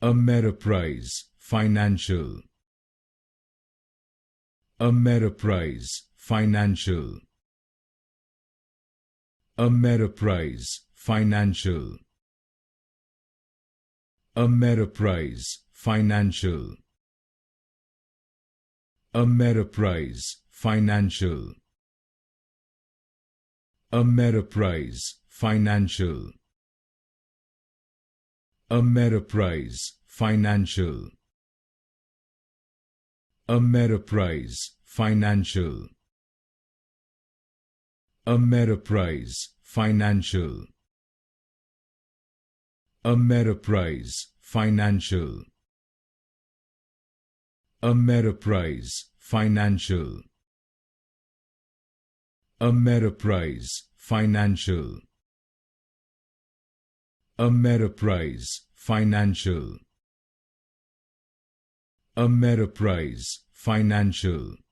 Ameriprise Financial. Ameriprise Financial. Ameriprise Financial. Ameriprise Financial. Ameriprise Financial. Ameriprise Financial. Ameriprise Financial. Ameriprise Financial. Ameriprise Financial. Ameriprise Financial. Ameriprise Financial. Ameriprise Financial. Ameriprise Financial. Ameriprise Financial.